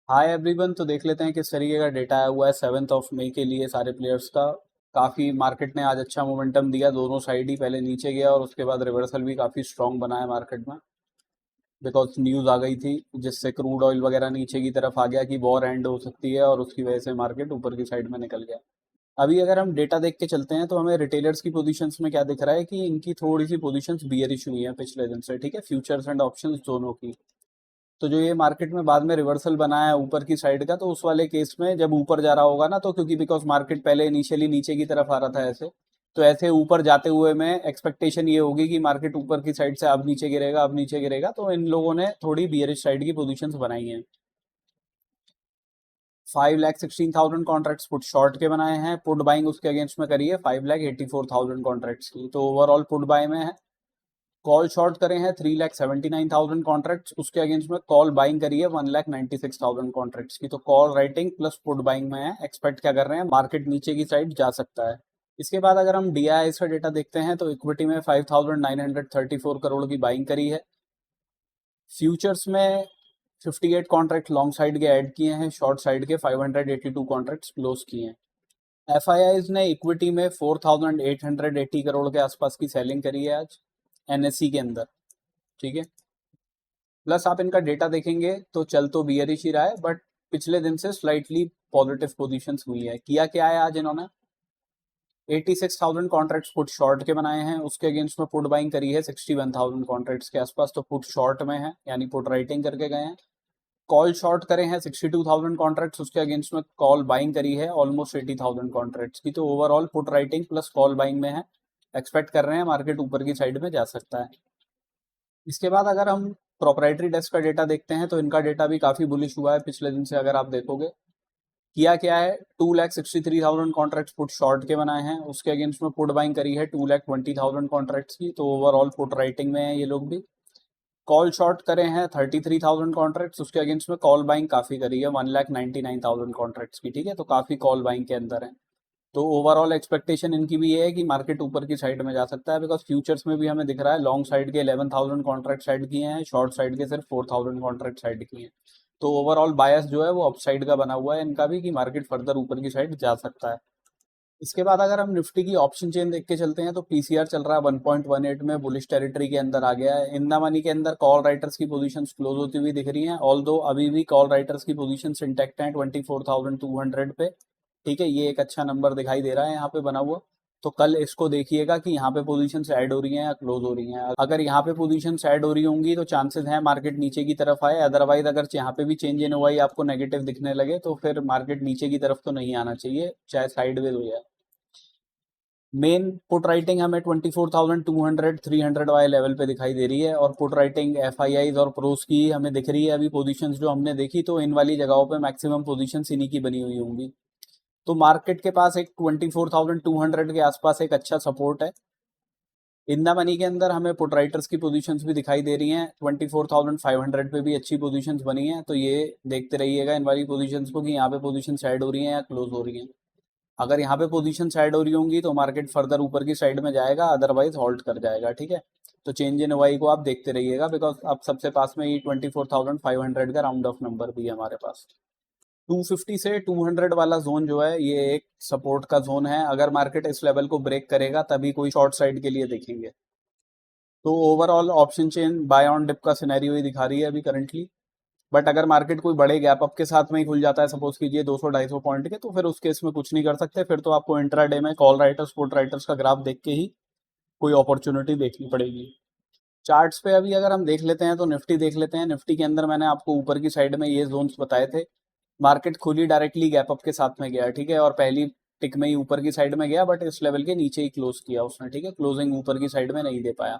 Hi everyone. तो देख लेते हैं किस तरीके का डेटा आया हुआ है 7 मई के लिए सारे प्लेयर्स का। काफ़ी मार्केट ने आज अच्छा मोमेंटम दिया, दोनों साइड ही पहले नीचे गया और उसके बाद रिवर्सल भी काफ़ी स्ट्रॉन्ग बना है मार्केट में। बिकॉज न्यूज़ आ गई थी जिससे क्रूड ऑयल वगैरह नीचे की तरफ आ गया कि वॉर एंड हो सकती है और उसकी वजह से मार्केट ऊपर की साइड में निकल गया। अभी अगर हम डेटा देख के चलते हैं तो हमें रिटेलर्स की पोजीशंस में क्या दिख रहा है कि इनकी थोड़ी सी पोजीशंस बियरिश हुई हैं पिछले दिन से, ठीक है, फ्यूचर्स एंड ऑप्शंस दोनों की। तो जो ये मार्केट में बाद में रिवर्सल बना है ऊपर की साइड का, तो उस वाले केस में जब ऊपर जा रहा होगा ना, तो क्योंकि बिकॉज मार्केट पहले इनिशियली नीचे की तरफ आ रहा था ऐसे, तो ऐसे ऊपर जाते हुए में एक्सपेक्टेशन ये होगी कि मार्केट ऊपर की साइड से अब नीचे गिरेगा अब नीचे गिरेगा, तो इन लोगों ने थोड़ी बियरिश साइड की पोजीशंस बनाई हैं। 5,16,000 कॉन्ट्रैक्ट्स पुट शॉर्ट के बनाए हैं, पुट बाइंग उसके अगेंस्ट में करी है 5,84,000 कॉन्ट्रैक्ट्स की, तो ओवरऑल पुट बाय में है। कॉल शॉर्ट करे हैं 3,79,000 कॉन्ट्रैक्ट्स, उसके अगेंस्ट में कॉल बाइंग करी है 1,96,000 कॉन्ट्रैक्ट्स की, तो call writing plus put buying में है। एक्सपेक्ट क्या कर रहे हैं, मार्केट नीचे की साइड जा सकता है। इसके बाद अगर हम डीआईआई का डेटा देखते हैं तो इक्विटी में 5,934 करोड़ की बाइंग करी है। फ्यूचर्स में 58 कॉन्ट्रैक्ट लॉन्ग साइड के ऐड किए हैं, शॉर्ट साइड के 582 कॉन्ट्रैक्ट्स क्लोज किए हैं। एफ ने इक्विटी में 4,880 करोड़ के आसपास की सेलिंग करी है आज एनएससी के अंदर, ठीक है। प्लस आप इनका डेटा देखेंगे तो चल तो बियरिश ही रहा है, बट पिछले दिन से स्लाइटली पॉजिटिव पोजीशंस हुई है। किया क्या है आज इन्होंने, 86,000 कॉन्ट्रैक्ट्स पुट शॉर्ट के बनाए हैं, उसके अगेंस्ट में पुट बाइंग करी है 61,000 कॉन्ट्रैक्ट्स के आसपास, तो पुट शॉर्ट में है यानी पुट राइटिंग करके गए हैं। कॉल शॉर्ट करे हैं 62,000 कॉन्ट्रैक्ट्स, उसके अगेंस्ट में कॉल बाइंग करी है ऑलमोस्ट 80,000 कॉन्ट्रैक्ट्स की, तो overall put writing plus call buying में है। एक्सपेक्ट कर रहे हैं मार्केट ऊपर की साइड में जा सकता है। इसके बाद अगर हम प्रोप्राइटरी डेस्क का डेटा देखते हैं तो इनका डेटा भी काफ़ी बुलिश हुआ है पिछले दिन से। अगर आप देखोगे किया क्या है, 2,63,000 कॉन्ट्रैक्ट्स पुट शॉर्ट के बनाए हैं, उसके अगेंस्ट में पुट बाइंग करी है 2,20,000 कॉन्ट्रैक्ट्स की, तो ओवरऑल पुट राइटिंग में है ये लोग भी। कॉल शॉर्ट करे हैं 33,000 कॉन्ट्रैक्ट्स, उसके अगेंस्ट में कॉल बाइंग काफ़ी करी है 1,99,000 कॉन्ट्रैक्ट्स की, ठीक है, तो काफ़ी कॉल बाइंग के अंदर है। तो ओवरऑल एक्सपेक्टेशन इनकी भी ये है कि मार्केट ऊपर की साइड में जा सकता है, बिकॉज फ्यूचर्स में भी हमें दिख रहा है लॉन्ग साइड के 11,000 कॉन्ट्रैक्ट साइड किए हैं, शॉर्ट साइड के सिर्फ 4,000 कॉन्ट्रैक्ट साइड किए हैं। तो ओवरऑल बायस जो है वो अपसाइड का बना हुआ है इनका भी, कि मार्केट फर्दर ऊपर की साइड जा सकता है। इसके बाद अगर हम निफ्टी की ऑप्शन चेन देख के चलते हैं तो पीसीआर चल रहा है 1.18 में, बुलिश टेरिटरी के अंदर आ गया है। इन द मनी के अंदर कॉल राइटर्स की पोजीशंस क्लोज होती हुई दिख रही हैं, ऑल दो अभी भी कॉल राइटर्स की पोजीशंस इंटैक्ट हैं 24,200 पे, ठीक है। ये एक अच्छा नंबर दिखाई दे रहा है यहाँ पे बना हुआ। तो कल इसको देखिएगा कि यहाँ पे पोजीशंस ऐड हो रही हैं या क्लोज हो रही हैं। अगर यहाँ पे पोजीशंस ऐड हो रही होंगी तो चांसेस हैं मार्केट नीचे की तरफ आए, अदरवाइज अगर यहाँ पे भी चेंज इन हुआ ही आपको नेगेटिव दिखने लगे तो फिर मार्केट नीचे की तरफ तो नहीं आना चाहिए, चाहे साइडवेज हो जाए। मेन पुट राइटिंग हमें 24,200 300 वाले लेवल पे दिखाई दे रही है, और put writing F I eyes और प्रोस की हमें दिख रही है अभी पोजीशंस जो हमने देखी, तो इन वाली जगहों पे मैक्सिमम पोजीशंस इन्हीं की बनी हुई होंगी। तो मार्केट के पास एक 24,200 के आसपास एक अच्छा सपोर्ट है। इन द मनी के अंदर हमें पुट राइटर्स की पोजीशंस भी दिखाई दे रही हैं 24,500 पे भी अच्छी पोजीशंस बनी हैं, तो ये देखते रहिएगा इन वाली पोजीशंस को कि यहाँ पे पोजीशंस ऐड हो रही हैं या क्लोज हो रही हैं। अगर यहाँ पे पोजीशन साइड हो रही होंगी तो मार्केट फर्दर ऊपर की साइड में जाएगा, अदरवाइज हॉल्ट कर जाएगा, ठीक है। तो चेंज इन वाई को आप देखते रहिएगा, बिकॉज अब सबसे पास में ये 24,500 का राउंड ऑफ नंबर भी है हमारे पास। 250 से 200 वाला जोन जो है ये एक सपोर्ट का जोन है, अगर मार्केट इस लेवल को ब्रेक करेगा तभी कोई शॉर्ट साइड के लिए देखेंगे। तो overall option chain buy on dip का सिनेरियो ही दिखा रही है अभी करंटली। बट अगर मार्केट कोई बड़े गैप अप के साथ में ही खुल जाता है, सपोज कीजिए 200-250 पॉइंट के, तो फिर उस केस में कुछ नहीं कर सकते, फिर तो आपको इंट्राडे में कॉल राइटर्स पुट राइटर्स का ग्राफ देख के ही कोई अपॉर्चुनिटी देखनी पड़ेगी। चार्ट्स पे अभी अगर हम देख लेते हैं तो निफ्टी देख लेते हैं। निफ्टी के अंदर मैंने आपको ऊपर की साइड में ये जोन्स बताए थे। मार्केट खुली डायरेक्टली गैप अप के साथ में गया, ठीक है, और पहली टिक में ही ऊपर की साइड में गया, बट इस लेवल के नीचे ही क्लोज किया उसने, ठीक है, क्लोजिंग ऊपर की साइड में नहीं दे पाया।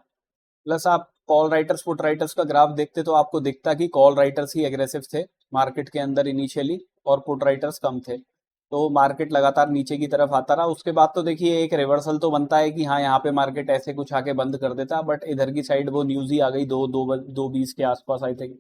प्लस आप कॉल राइटर्स पुट राइटर्स का ग्राफ देखते तो आपको दिखता कि कॉल राइटर्स ही एग्रेसिव थे मार्केट के अंदर इनिशियली, और पुट राइटर्स कम थे। तो मार्केट लगातार नीचे की तरफ आता रहा, उसके बाद तो देखिए एक रिवर्सल तो बनता है कि हाँ यहाँ पे मार्केट ऐसे कुछ आके बंद कर देता, बट इधर की साइड वो न्यूज ही आ गई 2:20 के आसपास आई थिंक,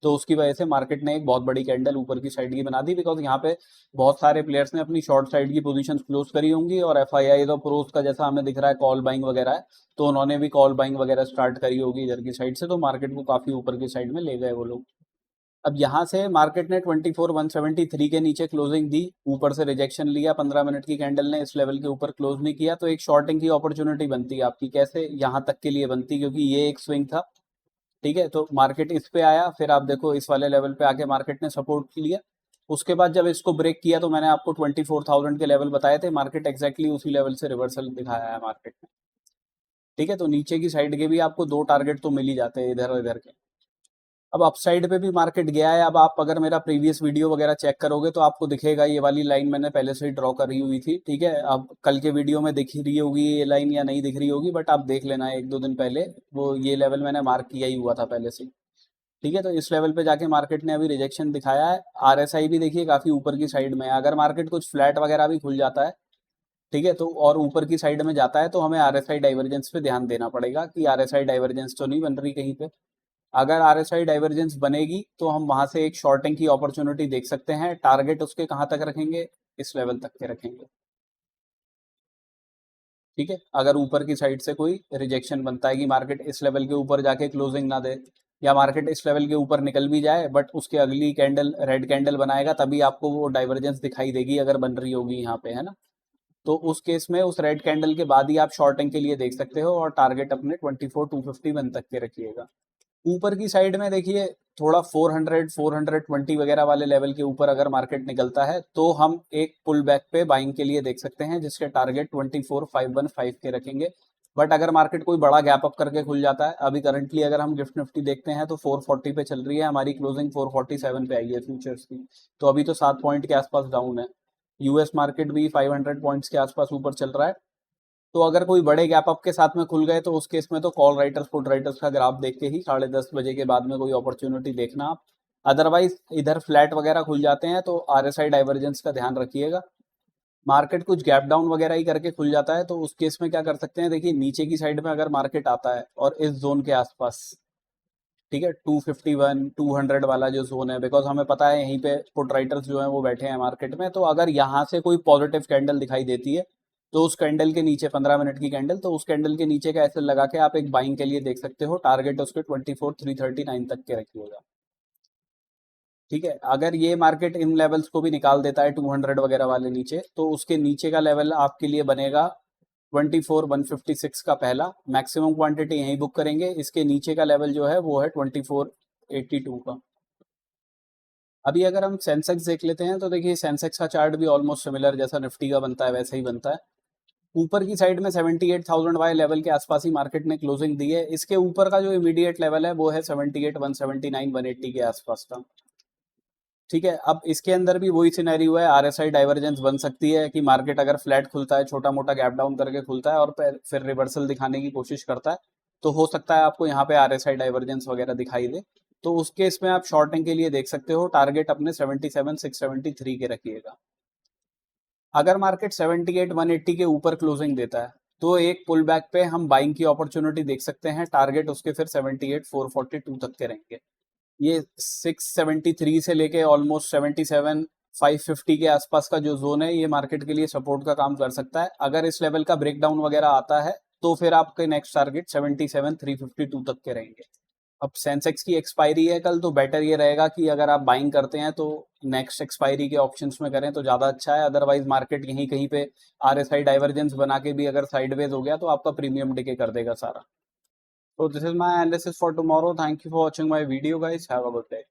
तो उसकी वजह से मार्केट ने एक बहुत बड़ी कैंडल ऊपर की साइड की बना दी, बिकॉज यहाँ पे बहुत सारे प्लेयर्स ने अपनी शॉर्ट साइड की पोजीशन क्लोज करी होंगी, और एफ आई आई और प्रोस का जैसा हमें दिख रहा है कॉल बाइंग वगैरह है, तो उन्होंने भी कॉल बाइंग वगैरह स्टार्ट करी होगी इधर की साइड से, तो मार्केट को काफी ऊपर की साइड में ले गए वो लोग। अब यहाँ से मार्केट ने 24,173 के नीचे क्लोजिंग दी, ऊपर से रिजेक्शन लिया, 15 मिनट की कैंडल ने इस लेवल के ऊपर क्लोज नहीं किया, तो एक शॉर्टिंग की अपॉर्चुनिटी बनती है आपकी। कैसे? यहाँ तक के लिए बनती, क्योंकि ये एक स्विंग था, ठीक है। तो मार्केट इस पे आया, फिर आप देखो इस वाले लेवल पे आके मार्केट ने सपोर्ट लिया। उसके बाद जब इसको ब्रेक किया तो मैंने आपको 24,000 के लेवल बताए थे, मार्केट एग्जैक्टली उसी लेवल से रिवर्सल दिखाया है मार्केट ने, ठीक है। तो नीचे की साइड के भी आपको दो टारगेट तो मिल ही जाते हैं इधर और इधर के। अब अपसाइड पे भी मार्केट गया है। अब आप अगर मेरा प्रीवियस वीडियो वगैरह चेक करोगे तो आपको दिखेगा, ये वाली लाइन मैंने पहले से ही ड्रॉ करी हुई थी, ठीक है। अब कल के वीडियो में दिख रही होगी ये लाइन या नहीं दिख रही होगी, बट आप देख लेना, एक दो दिन पहले वो ये लेवल मैंने मार्क किया ही हुआ था पहले से, ठीक है। तो इस लेवल पे जाके मार्केट ने अभी रिजेक्शन दिखाया है। आरएसआई भी देखिए काफी ऊपर की साइड में है। अगर मार्केट कुछ फ्लैट वगैरह भी खुल जाता है, ठीक है, तो और ऊपर की साइड में जाता है तो हमें आरएसआई डाइवर्जेंस पे ध्यान देना पड़ेगा कि आरएसआई डाइवर्जेंस तो नहीं बन रही कहीं पे। अगर आरएसआई डाइवर्जेंस बनेगी तो हम वहां से एक शॉर्टिंग की अपॉर्चुनिटी देख सकते हैं। टारगेट उसके कहाँ तक रखेंगे? इस लेवल तक के रखेंगे, ठीक है। अगर ऊपर की साइड से कोई रिजेक्शन बनता है कि मार्केट इस लेवल के ऊपर जाके क्लोजिंग ना दे, या मार्केट इस लेवल के ऊपर निकल भी जाए बट उसके अगली कैंडल रेड कैंडल बनाएगा, तभी आपको वो डाइवर्जेंस दिखाई देगी अगर बन रही होगी यहाँ पे, है ना। तो उस केस में उस रेड कैंडल के बाद ही आप शॉर्टिंग के लिए देख सकते हो, और टारगेट अपने 24,251 तक के रखिएगा। ऊपर की साइड में देखिए थोड़ा 400 420 वगैरह वाले लेवल के ऊपर अगर मार्केट निकलता है तो हम एक पुल बैक पे बाइंग के लिए देख सकते हैं, जिसके टारगेट 24,515 के रखेंगे। बट अगर मार्केट कोई बड़ा गैप अप करके खुल जाता है, अभी करंटली अगर हम गिफ्ट निफ्टी देखते हैं तो 440 पे चल रही है, हमारी क्लोजिंग 447 पे आई है फ्यूचर्स की, तो अभी तो 7 पॉइंट के आसपास डाउन है। यूएस मार्केट भी 500 पॉइंट्स के आसपास ऊपर चल रहा है। तो अगर कोई बड़े गैप अप के साथ में खुल गए तो उस केस में तो कॉल राइटर्स पुट राइटर्स का ग्राफ देख के ही 10:30 बजे के बाद में कोई अपॉर्चुनिटी देखना आप। अदरवाइज इधर फ्लैट वगैरह खुल जाते हैं तो आरएसआई डाइवर्जेंस का ध्यान रखिएगा। मार्केट कुछ गैप डाउन वगैरह ही करके खुल जाता है तो उस केस में क्या कर सकते हैं, देखिए नीचे की साइड में अगर मार्केट आता है और इस जोन के आसपास, ठीक है, 251 200 वाला जो जोन है, बिकॉज हमें पता है यहीं पे पुट राइटर्स जो है वो बैठे हैं मार्केट में, तो अगर यहाँ से कोई पॉजिटिव कैंडल दिखाई देती है तो उस कैंडल के नीचे 15 मिनट की कैंडल, तो उस कैंडल के नीचे का ऐसे लगा के आप एक बाइंग के लिए देख सकते हो। टारगेट उसके 24,339 तक के रखिएगा, ठीक है। अगर ये मार्केट इन लेवल्स को भी निकाल देता है 200 वगैरह वाले नीचे, तो उसके नीचे का लेवल आपके लिए बनेगा 24,156 का पहला। मैक्सिमम क्वांटिटी यहीं बुक करेंगे। इसके नीचे का लेवल जो है वो है 24,82 का। अभी अगर हम सेंसेक्स देख लेते हैं तो देखिए सेंसेक्स का चार्ट भी ऑलमोस्ट सिमिलर, जैसा निफ्टी का बनता है वैसा ही बनता है। ऊपर की साइड में 78,000 वाले लेवल के आसपास ही मार्केट ने क्लोजिंग दी है। इसके ऊपर का जो इमीडिएट लेवल है वो है 78,179 180 के आसपास का, ठीक है। अब इसके अंदर भी वही सिनेरियो है, आरएसआई डाइवर्जेंस बन सकती है कि मार्केट अगर फ्लैट खुलता है, छोटा मोटा गैप डाउन करके खुलता है और फिर रिवर्सल दिखाने की कोशिश करता है, तो हो सकता है आपको यहाँ पे आरएसआई डाइवर्जेंस वगैरह दिखाई दे। तो उस केस में आप शॉर्टिंग के लिए देख सकते हो। टारगेट अपने 77,673 के रखिएगा। अगर मार्केट 78,180 के ऊपर क्लोजिंग देता है तो एक पुल बैक पे हम बाइंग की अपॉर्चुनिटी देख सकते हैं। टारगेट उसके फिर 78,442 तक के रहेंगे। ये 673 से लेके ऑलमोस्ट 77,550 के आसपास का जो जोन है ये मार्केट के लिए सपोर्ट का काम कर सकता है। अगर इस लेवल का ब्रेकडाउन वगैरह आता है तो फिर आपके नेक्स्ट टारगेट 77,352 तक के रहेंगे। अब सेंसेक्स की एक्सपायरी है कल, तो बेटर ये रहेगा कि अगर आप बाइंग करते हैं तो नेक्स्ट एक्सपायरी के ऑप्शंस में करें तो ज़्यादा अच्छा है। अदरवाइज मार्केट यहीं कहीं पे आरएसआई डाइवर्जेंस बना के भी अगर साइडवेज हो गया तो आपका प्रीमियम डिके कर देगा सारा। So this is my analysis for tomorrow. Thank you for watching my video, guys. Have a good day.